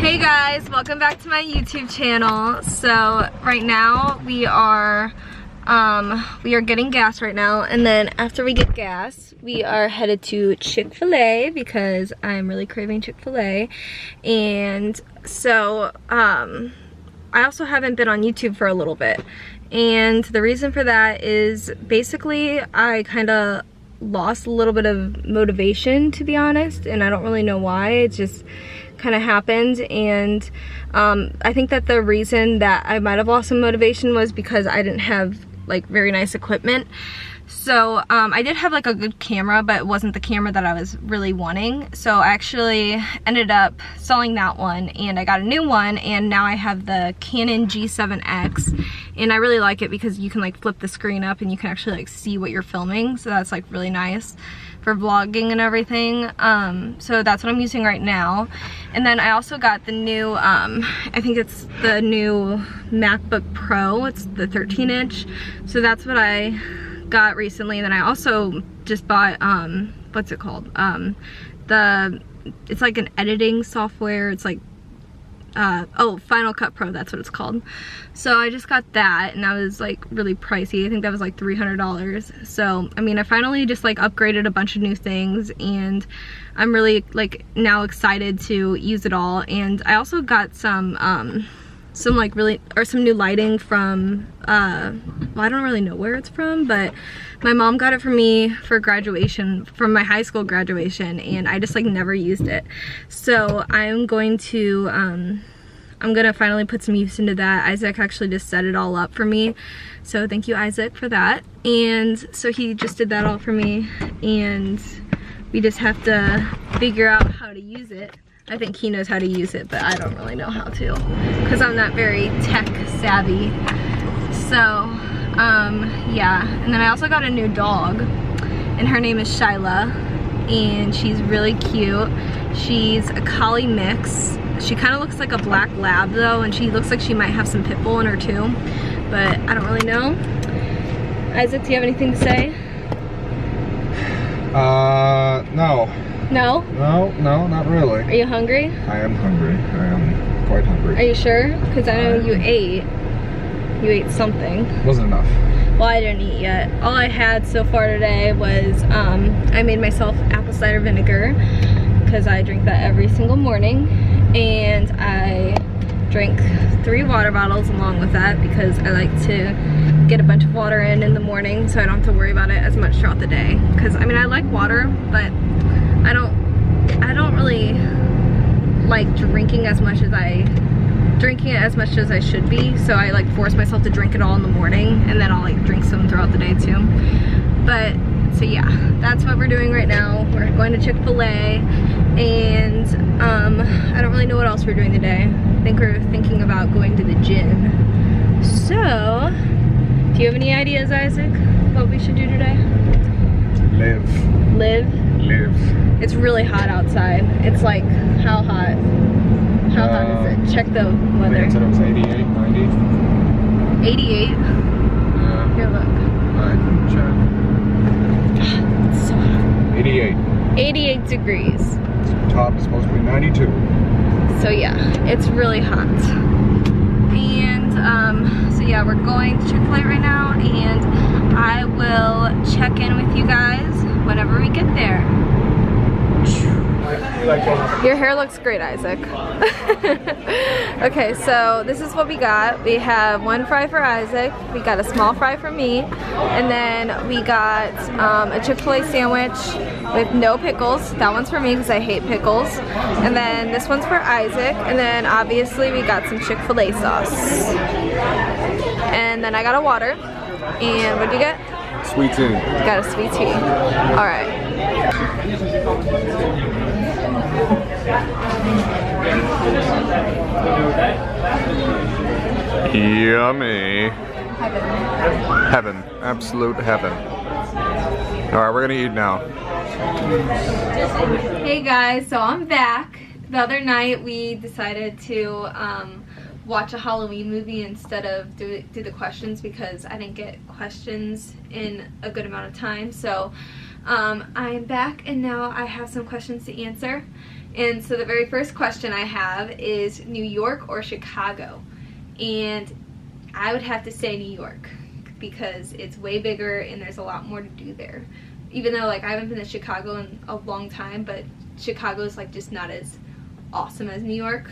Hey guys, welcome back to my YouTube channel. So right now we are getting gas right now, and then after we get gas we are headed to Chick-fil-A because I'm really craving Chick-fil-A. And so I also haven't been on YouTube for a little bit, and the reason for that is basically I kind of lost a little bit of motivation, to be honest, and I don't really know why. It just kind of happened. And I think that the reason that I might have lost some motivation was because I didn't have like very nice equipment. So I did have like a good camera, but it wasn't the camera that I was really wanting. So I actually ended up selling that one, and I got a new one, and now I have the Canon G7X, and I really like it because you can like flip the screen up and you can actually like see what you're filming. So that's like really nice for vlogging and everything. So that's what I'm using right now. And then I also got the new, I think it's the new MacBook Pro. It's the 13-inch. So that's what I got recently. And then I also just bought, what's it called? It's like an editing software. It's like, oh, Final Cut Pro, that's what it's called. So I just got that, and that was like really pricey. I think that was like $300. So I mean, I finally just like upgraded a bunch of new things, and I'm really like now excited to use it all. And I also got some like some new lighting from well, I don't really know where it's from, but my mom got it for me for graduation, from my high school graduation, and I just like never used it. So I'm going to finally put some use into that. Isaac actually just set it all up for me, so thank you, Isaac, for that. And so he just did that all for me, and we just have to figure out how to use it. I think he knows how to use it, but I don't really know how to, because I'm not very tech savvy. So yeah. And then I also got a new dog, and her name is Shyla, and she's really cute. She's a collie mix. She kind of looks like a black lab though, and she looks like she might have some pit bull in her too, but I don't really know. Isaac, do you have anything to say? No. No? No, not really. Are you hungry? I am hungry. I am quite hungry. Are you sure? Because I know you ate. You ate something. Wasn't enough. Well, I didn't eat yet. All I had so far today was, I made myself apple cider vinegar, because I drink that every single morning, and I drank 3 water bottles along with that, because I like to get a bunch of water in the morning, so I don't have to worry about it as much throughout the day. Because I mean, I like water, but I don't really like drinking it as much as I should be. So I like force myself to drink it all in the morning, and then I'll like drink some throughout the day too. But so yeah, that's what we're doing right now. We're going to Chick-fil-A, and I don't really know what else we're doing today. I think we're thinking about going to the gym. So do you have any ideas, Isaac, what we should do today? Live. It's really hot outside. It's like, how hot? How hot is it? Check the weather. I said it was 88, 90. 88? Yeah. Here, look. I can check. It's so hot. 88. 88 degrees. Top is supposed to be 92. So yeah, it's really hot. And so yeah, we're going to Chick-fil-A right now, and I will check in with you guys whenever we get there. Your hair looks great, Isaac. Okay, so this is what we got. We have 1 fry for Isaac, we got a small fry for me, and then we got a Chick-fil-A sandwich with no pickles. That one's for me because I hate pickles. And then this one's for Isaac, and then obviously we got some Chick-fil-A sauce. And then I got a water. And what'd you get? Sweet tea. Got a sweet tea. Alright. Yummy. Heaven. Absolute heaven. Alright, we're gonna eat now. Hey guys, so I'm back. The other night we decided to watch a Halloween movie instead of do the questions, because I didn't get questions in a good amount of time. So I'm back, and now I have some questions to answer. And so the very first question I have is New York or Chicago? And I would have to say New York, because it's way bigger and there's a lot more to do there. Even though like I haven't been to Chicago in a long time, but Chicago is like just not as awesome as New York.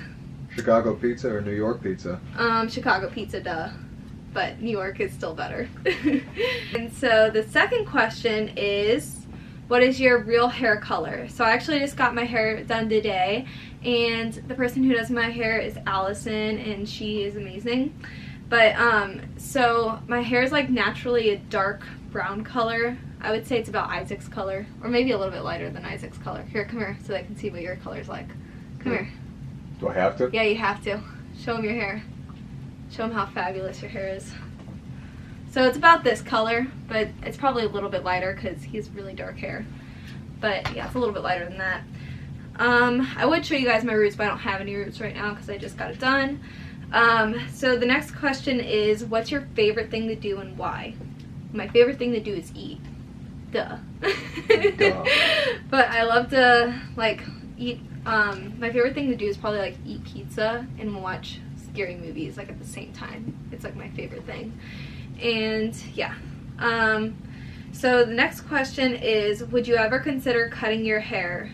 Chicago pizza or New York pizza? Chicago pizza, duh. But New York is still better. And so the second question is, what is your real hair color? So I actually just got my hair done today, and the person who does my hair is Allison, and she is amazing. But so my hair is like naturally a dark brown color. I would say it's about Isaac's color, or maybe a little bit lighter than Isaac's color. Here, come here so I can see what your color's like. Come here. Do I have to? Yeah, you have to. Show him your hair. Show him how fabulous your hair is. So it's about this color, but it's probably a little bit lighter because he has really dark hair. But yeah, it's a little bit lighter than that. I would show you guys my roots, but I don't have any roots right now because I just got it done. So the next question is, what's your favorite thing to do and why? My favorite thing to do is eat. Duh. Duh. But I love to like eat. My favorite thing to do is probably like eat pizza and watch scary movies like at the same time. It's like my favorite thing. And yeah. So the next question is, would you ever consider cutting your hair?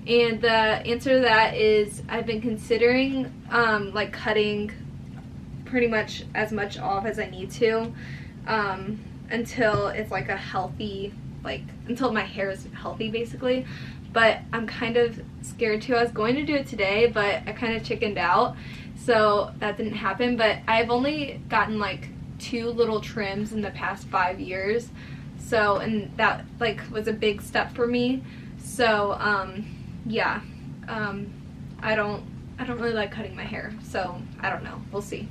And the answer to that is, I've been considering like cutting pretty much as much off as I need to until it's like a healthy, like until my hair is healthy basically. But I'm kind of scared too. I was going to do it today, but I kind of chickened out, so that didn't happen. But I've only gotten like 2 little trims in the past 5 years, so, and that like was a big step for me. So yeah, I don't really like cutting my hair, so I don't know, we'll see.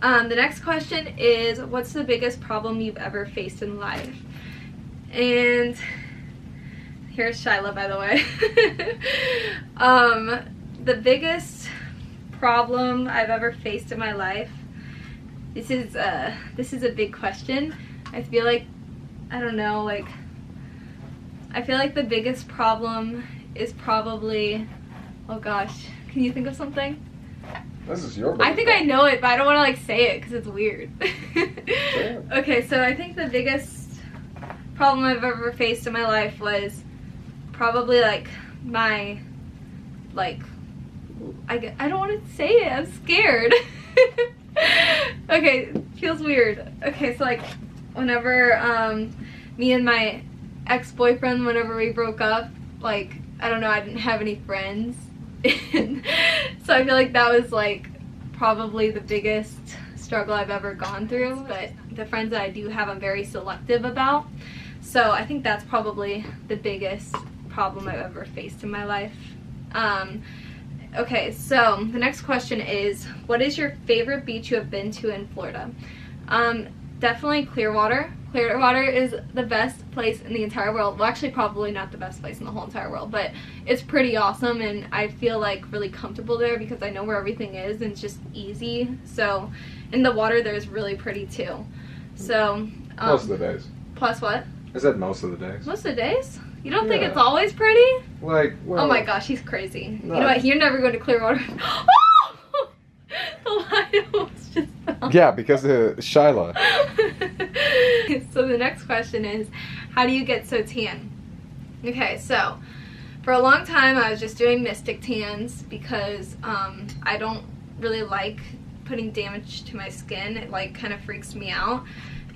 The next question is, what's the biggest problem you've ever faced in life? And here's Shyla, by the way. The biggest problem I've ever faced in my life, this is a big question. I feel like, I don't know, like, I feel like the biggest problem is probably, oh gosh, can you think of something? This is your I think I know it, but I don't want to like say it because it's weird. Sure. Okay, so I think the biggest problem I've ever faced in my life was probably like my, like, I don't want to say it, I'm scared. Okay, feels weird. Okay, so like whenever me and my ex-boyfriend, whenever we broke up, like, I don't know, I didn't have any friends. So I feel like that was like probably the biggest struggle I've ever gone through. But the friends that I do have, I'm very selective about. So I think that's probably the biggest problem I've ever faced in my life. Okay, so the next question is, what is your favorite beach you have been to in Florida? Definitely Clearwater. Clearwater is the best place in the entire world. Well, actually probably not the best place in the whole entire world, but it's pretty awesome, and I feel like really comfortable there because I know where everything is and it's just easy. So, and the water there is really pretty too. So most of the days. Plus what? I said most of the days. Most of the days? You don't think it's always pretty? Like, well, oh my gosh, he's crazy. No. You know what? You're never going to Clearwater. The light almost just fell. Yeah, because of Shyla. So the next question is, how do you get so tan? Okay, so for a long time I was just doing Mystic tans because I don't really like putting damage to my skin. It like kind of freaks me out.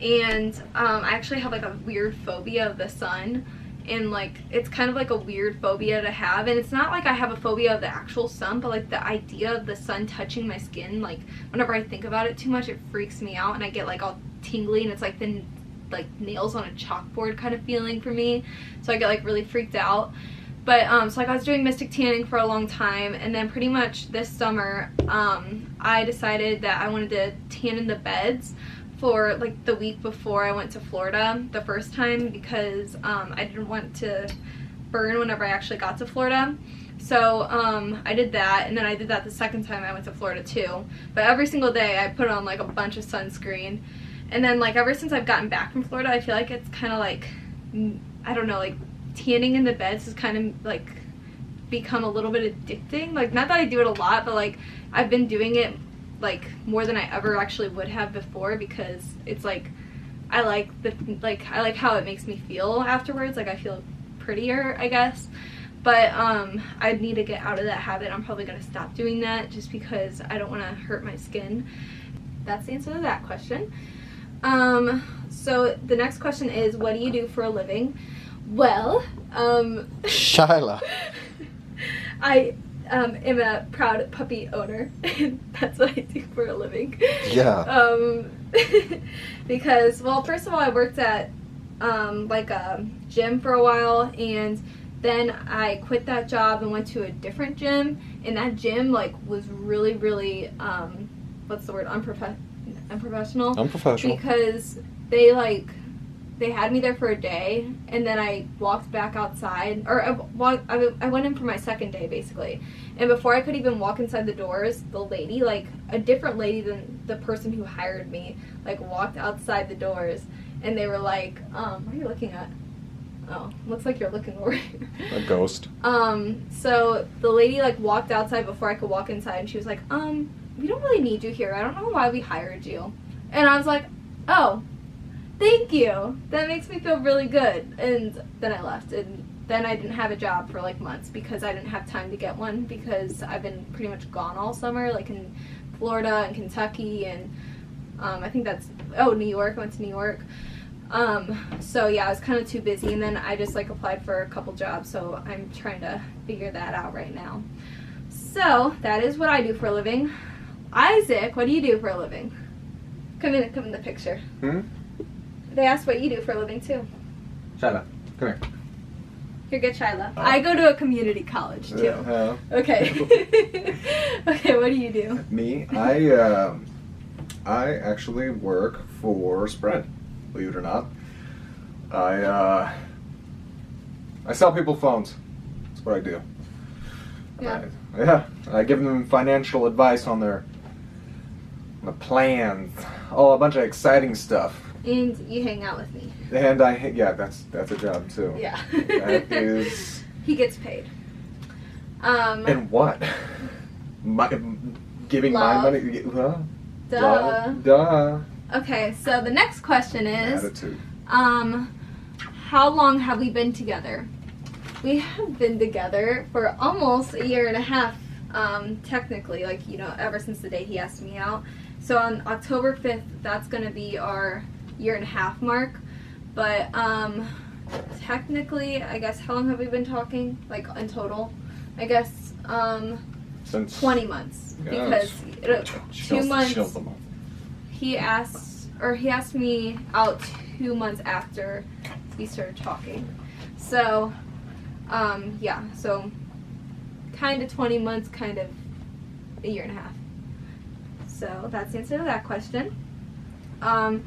And I actually have like a weird phobia of the sun. And like it's kind of like a weird phobia to have, and it's not like I have a phobia of the actual sun, but like the idea of the sun touching my skin, like whenever I think about it too much, it freaks me out and I get like all tingly, and it's like the like nails on a chalkboard kind of feeling for me, so I get like really freaked out. But so like I was doing Mystic tanning for a long time, and then pretty much this summer I decided that I wanted to tan in the beds for like the week before I went to Florida the first time, because I didn't want to burn whenever I actually got to Florida. So I did that, and then I did that the second time I went to Florida too. But every single day I put on like a bunch of sunscreen. And then like ever since I've gotten back from Florida, I feel like it's kind of like, I don't know, like tanning in the beds has kind of like become a little bit addicting. Like, not that I do it a lot, but like I've been doing it like more than I ever actually would have before, because it's like I like how it makes me feel afterwards. Like I feel prettier, I guess. But I need to get out of that habit. I'm probably gonna stop doing that just because I don't want to hurt my skin. That's the answer to that question. So the next question is, what do you do for a living? Well, Shyla. I am a proud puppy owner, and that's what I do for a living. Yeah. Because, well, first of all, I worked at like a gym for a while, and then I quit that job and went to a different gym, and that gym like was really, really what's the word, unprofessional. Unprofessional. Because they had me there for a day, and then I walked back outside, or I went in for my second day basically, and before I could even walk inside the doors, the lady, like a different lady than the person who hired me, like walked outside the doors, and they were like, what are you looking at? Oh, looks like you're looking over here. A ghost. So the lady like walked outside before I could walk inside, and she was like, we don't really need you here. I don't know why we hired you. And I was like, oh, thank you. That makes me feel really good. And then I left, and then I didn't have a job for like months because I didn't have time to get one, because I've been pretty much gone all summer, like in Florida and Kentucky, and I think that's, New York. I went to New York. So yeah, I was kind of too busy, and then I just like applied for a couple jobs, so I'm trying to figure that out right now. So that is what I do for a living. Isaac, what do you do for a living? Come in the picture. They asked what you do for a living too. Shyla, come here. Here, get Shyla. I go to a community college too. Okay. Okay, what do you do? Me? I actually work for Sprint, believe it or not. I sell people phones. That's what I do. Yeah. I give them financial advice on their plans. A bunch of exciting stuff. And you hang out with me. And that's a job too. Yeah. That is. He gets paid. And what? Giving love. my money? Huh? Duh. Love? Duh. Okay, so the next question is, Attitude. how long have we been together? We have been together for almost a year and a half, technically, like, ever since the day he asked me out. So on October 5th, that's going to be our year and a half mark. But technically, I guess, how long have we been talking? Like, in total? I guess Since 20 months. Yes. Because 2 months, he asked me out 2 months after we started talking. So, yeah, so kind of 20 months, kind of a year and a half. So that's the answer to that question. And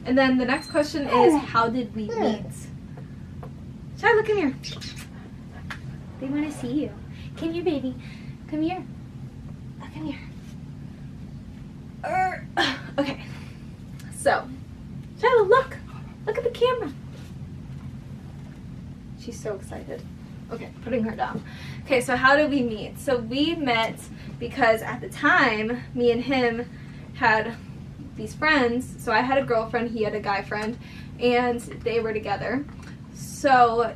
then the next question is, how did we meet? Shyla, come here. They want to see you. Come here, baby. Come here. Oh, come here. Okay. So, Shyla, look. Look at the camera. She's so excited. Okay, putting her down. Okay, so how did we meet? So we met because at the time, me and him had these friends. So I had a girlfriend, he had a guy friend, and they were together. So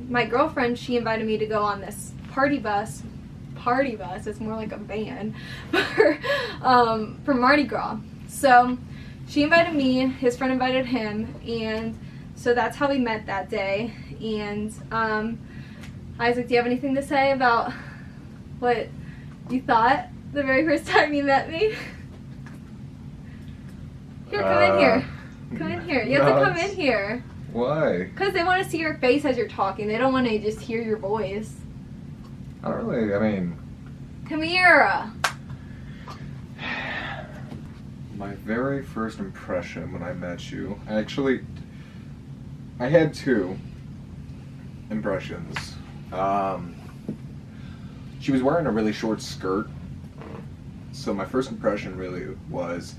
my girlfriend, she invited me to go on this party bus, it's more like a van, for Mardi Gras. So she invited me, his friend invited him, and so that's how we met that day. And Isaac, do you have anything to say about what you thought the very first time you met me? Here, come in here. Come in here. You have to come in here. Why? Because they want to see your face as you're talking. They don't want to just hear your voice. I don't really, I mean... Come here. My very first impression when I met you, actually, I had two impressions. she was wearing a really short skirt. So my first impression really was,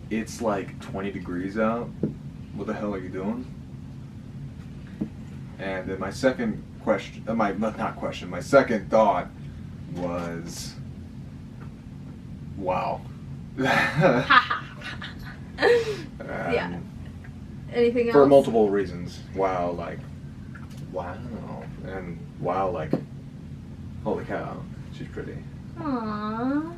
it's like 20 degrees out. What the hell are you doing? And then my second question, my second thought was, wow. Yeah. Anything else? For multiple reasons. Wow, like, wow. And wow, like, holy cow, she's pretty. Aww.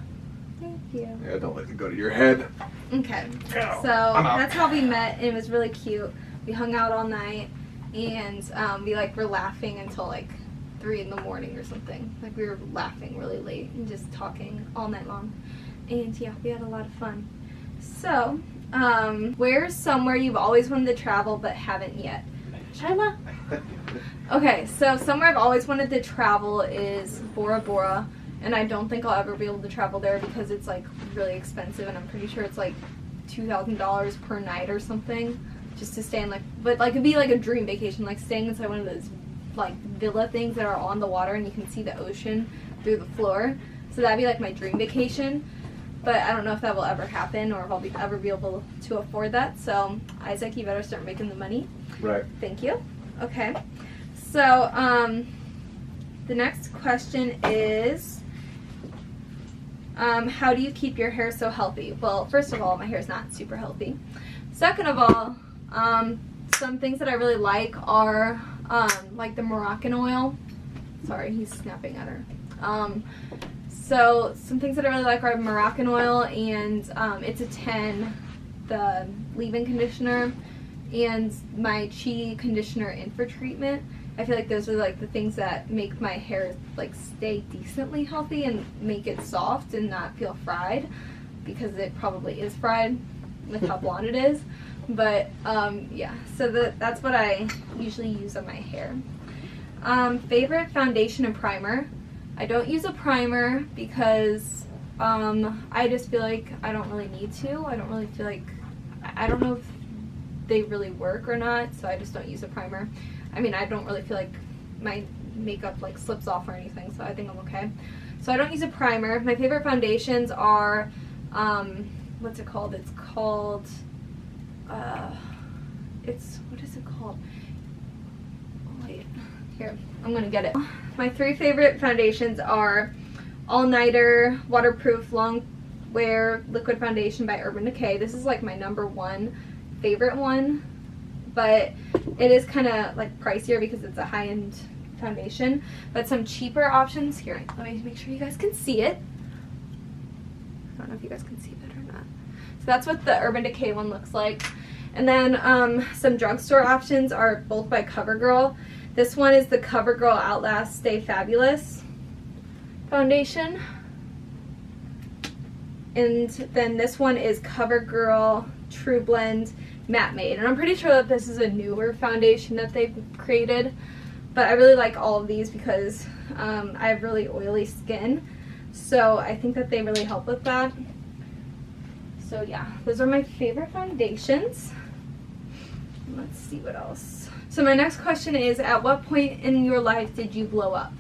Thank you. Yeah, don't let it go to your head. Okay. Go. So that's how we met, and it was really cute. We hung out all night, and we like were laughing until like 3 in the morning or something. Like we were laughing really late and just talking all night long. And yeah, we had a lot of fun. So, where's somewhere you've always wanted to travel but haven't yet? Shyla? Okay, so somewhere I've always wanted to travel is Bora Bora, and I don't think I'll ever be able to travel there because it's like really expensive, and I'm pretty sure it's like $2,000 per night or something just to stay in like, but like it'd be like a dream vacation, like staying inside one of those like villa things that are on the water and you can see the ocean through the floor. So that'd be like my dream vacation. But I don't know if that will ever happen or if I'll ever be able to afford that. So, Isaac, you better start making the money. Right. Thank you. Okay. So, the next question is, how do you keep your hair so healthy? Well, first of all, my hair is not super healthy. Second of all, some things that I really like are, like the Moroccan oil. Sorry, he's snapping at her. So some things that I really like are Moroccan oil, and it's a 10, the leave-in conditioner, and my Chi conditioner infra treatment. I feel like those are like the things that make my hair like stay decently healthy and make it soft and not feel fried, because it probably is fried with how blonde it is. But yeah, so that's what I usually use on my hair. Favorite foundation and primer. I don't use a primer because I just feel like I don't really need to. I don't really feel like, I don't know if they really work or not, so I just don't use a primer. I mean, I don't really feel like my makeup like slips off or anything, so I think I'm okay. So I don't use a primer. My favorite foundations are, what's it called? It's called, what is it called? Oh, wait, here, I'm gonna get it. My 3 favorite foundations are All Nighter Waterproof Long Wear Liquid Foundation by Urban Decay. This is like my #1 favorite one, but it is kind of like pricier because it's a high-end foundation. But some cheaper options here. Let me make sure you guys can see it. I don't know if you guys can see it or not. So that's what the Urban Decay one looks like. And then some drugstore options are both by CoverGirl. This one is the CoverGirl Outlast Stay Fabulous foundation. And then this one is CoverGirl True Blend Matte Made. And I'm pretty sure that this is a newer foundation that they've created. But I really like all of these because I have really oily skin. So I think that they really help with that. So yeah, those are my favorite foundations. Let's see what else. So my next question is, at what point in your life did you blow up?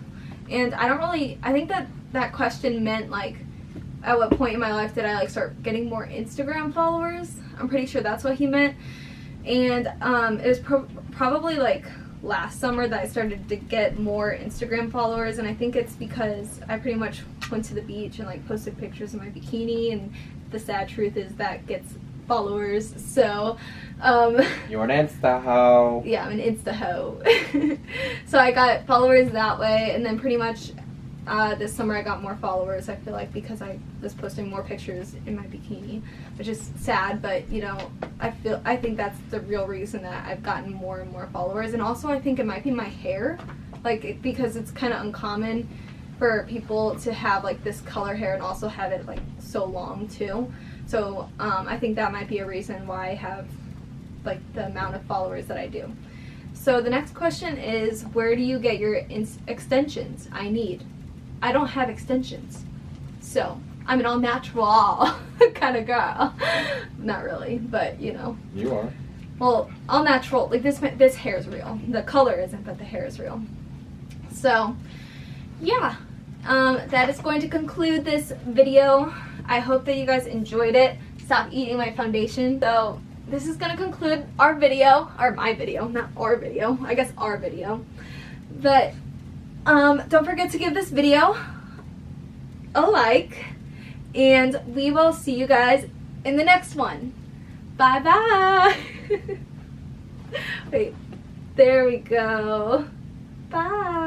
And I think that question meant like, at what point in my life did I like start getting more Instagram followers? I'm pretty sure that's what he meant. And it was probably like last summer that I started to get more Instagram followers, and I think it's because I pretty much went to the beach and like posted pictures of my bikini, and the sad truth is that gets followers. So you're an Insta hoe. Yeah, I'm an Insta hoe. So I got followers that way, and then pretty much this summer I got more followers, I feel like, because I was posting more pictures in my bikini, which is sad, but you know, I think that's the real reason that I've gotten more and more followers. And also I think it might be my hair, like, because it's kind of uncommon for people to have like this color hair and also have it like so long too. So I think that might be a reason why I have like the amount of followers that I do. So the next question is, where do you get your extensions? I don't have extensions. So I'm an all natural kind of girl. Not really, but you know. You are. Well, all natural, like this hair is real. The color isn't, but the hair is real. So yeah, that is going to conclude this video. I hope that you guys enjoyed it. Stop eating my foundation. So this is gonna conclude our video, or my video, not our video, I guess our video. But don't forget to give this video a like, and we will see you guys in the next one. Bye bye. Wait, there we go. Bye.